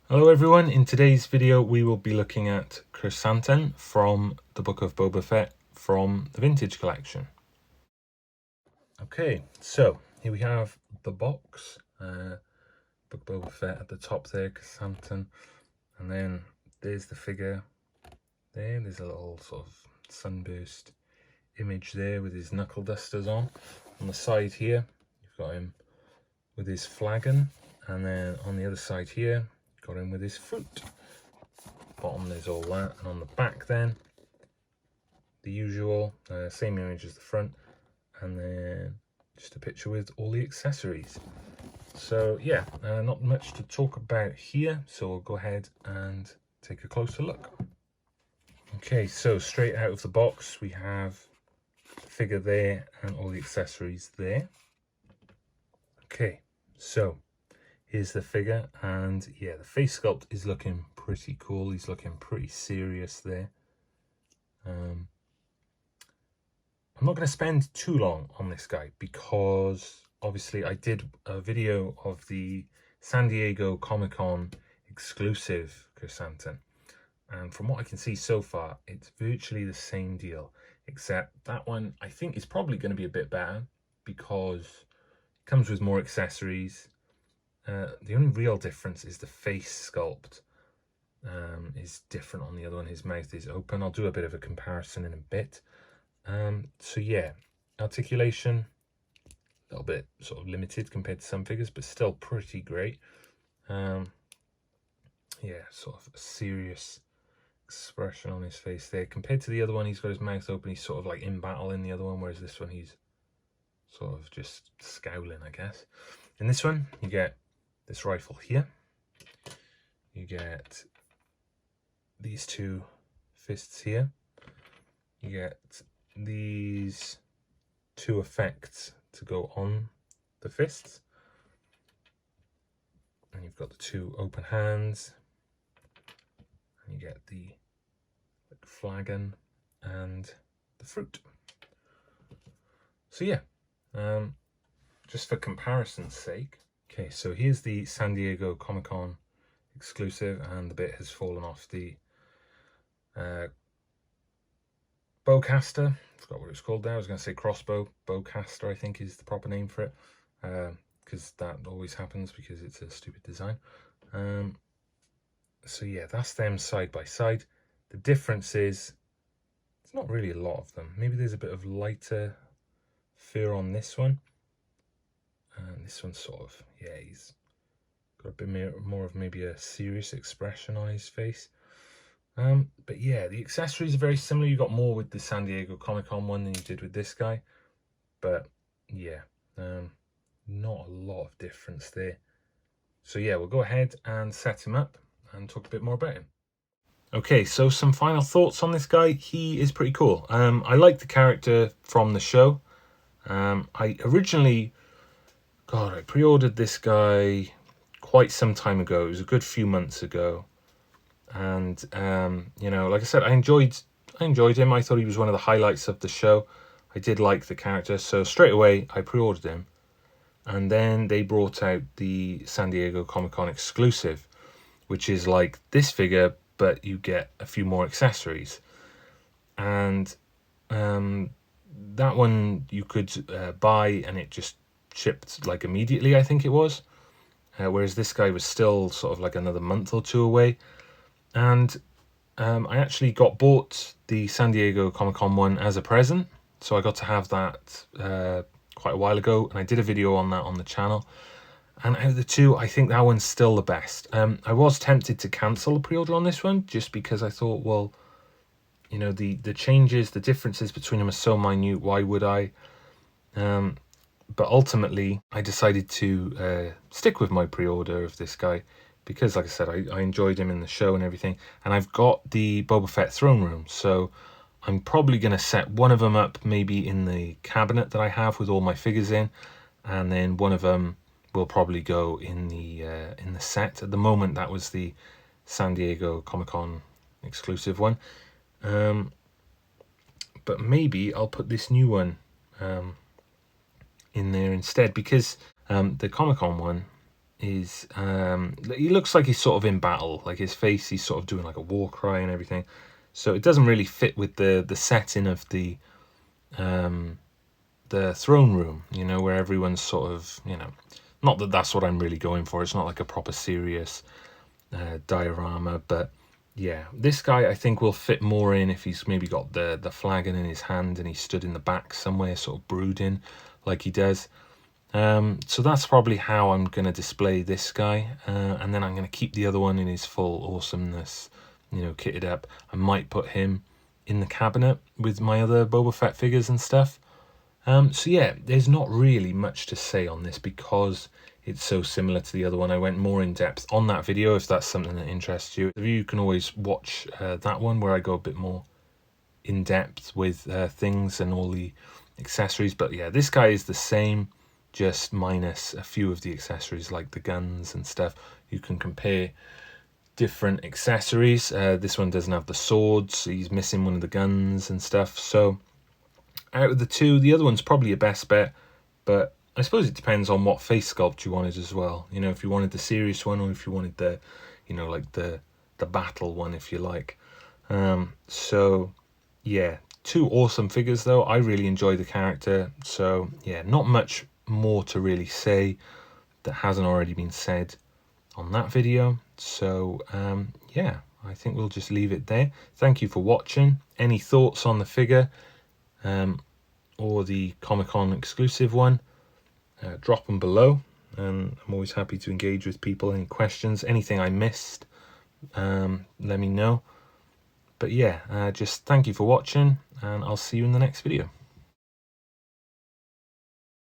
Hello everyone, in today's video we will be looking at Krrsantan from the Book of Boba Fett from the Vintage Collection. Okay, so here we have the box, Book of Boba Fett at the top there, Krrsantan, and then there's the figure there, there's a little sort of sunburst image there with his knuckle dusters on. On the side here, you've got him with his flagon, and then on the other side here, got him with his fruit. Bottom there's all that, and on the back then the usual same image as the front, and then just a picture with all the accessories. So yeah, not much to talk about here, so we'll go ahead and take a closer look. Okay, so straight out of the box we have the figure there and all the accessories there. Okay, so here's the figure, and yeah, the face sculpt is looking pretty cool. He's looking pretty serious there. I'm not going to spend too long on this guy because obviously I did a video of the San Diego Comic-Con exclusive Krrsantan, and from what I can see so far it's virtually the same deal, except that one I think is probably going to be a bit better because it comes with more accessories. The only real difference is the face sculpt is different on the other one. His mouth is open. I'll do a bit of a comparison in a bit. So yeah, articulation, a little bit sort of limited compared to some figures, but still pretty great. Yeah, sort of a serious expression on his face there. Compared to the other one, he's got his mouth open. He's sort of like in battle in the other one, whereas this one he's sort of just scowling, I guess. In this one, you get this rifle here. You get these two fists here. You get these two effects to go on the fists. And you've got the two open hands. And you get the flagon and the fruit. So yeah, just for comparison's sake. Okay, so here's the San Diego Comic-Con exclusive, and the bit has fallen off the bowcaster. I forgot what it's called there. I was going to say crossbow. Bowcaster, I think, is the proper name for it, because that always happens because it's a stupid design. So yeah, that's them side by side. The difference is it's not really a lot of them. Maybe there's a bit of lighter fur on this one, and this one's sort of, yeah, he's got a bit more of maybe a serious expression on his face. But yeah, the accessories are very similar. You got more with the San Diego Comic-Con one than you did with this guy, but yeah, not a lot of difference there. So yeah, we'll go ahead and set him up and talk a bit more about him. Okay, so some final thoughts on this guy. He is pretty cool. I like the character from the show. I originally, I pre-ordered this guy quite some time ago. It was a good few months ago. And you know, like I said, I enjoyed him. I thought he was one of the highlights of the show. I did like the character, so straight away I pre-ordered him. And then they brought out the San Diego Comic-Con exclusive, which is like this figure, but you get a few more accessories. And that one you could buy, and it just shipped like immediately, I think it was. Whereas this guy was still sort of like another month or two away. And I actually bought the San Diego Comic-Con one as a present, so I got to have that quite a while ago, and I did a video on that on the channel. And out of the two, I think that one's still the best. I was tempted to cancel the pre-order on this one, just because I thought, well, you know, the changes, the differences between them are so minute, why would I? But ultimately, I decided to stick with my pre-order of this guy, because, like I said, I enjoyed him in the show and everything. And I've got the Boba Fett throne room, so I'm probably going to set one of them up maybe in the cabinet that I have with all my figures in, and then one of them will probably go in the set. At the moment, that was the San Diego Comic-Con exclusive one. But maybe I'll put this new one in there instead, because the Comic-Con one is he looks like he's sort of in battle, like his face, he's sort of doing like a war cry and everything. So it doesn't really fit with the setting of the throne room, you know, where everyone's sort of, you know, not that that's what I'm really going for. It's not like a proper serious diorama, but yeah, this guy I think will fit more in if he's maybe got the flagon in his hand and he stood in the back somewhere, sort of brooding like he does. So that's probably how I'm going to display this guy, and then I'm going to keep the other one in his full awesomeness, you know, kitted up. I might put him in the cabinet with my other Boba Fett figures and stuff. So yeah, there's not really much to say on this because it's so similar to the other one. I went more in depth on that video if that's something that interests you. You can always watch that one where I go a bit more in depth with things and all the accessories. But yeah, this guy is the same, just minus a few of the accessories like the guns and stuff. You can compare different accessories. This one doesn't have the swords, he's missing one of the guns and stuff. So out of the two, the other one's probably your best bet, but I suppose it depends on what face sculpt you wanted as well. You know, if you wanted the serious one or if you wanted the, you know, like the battle one, if you like. So yeah, two awesome figures though. I really enjoy the character. So yeah, not much more to really say that hasn't already been said on that video. So yeah, I think we'll just leave it there. Thank you for watching. Any thoughts on the figure or the Comic-Con exclusive one, drop them below, and I'm always happy to engage with people. Any questions, anything I missed, let me know. But yeah, just thank you for watching, and I'll see you in the next video.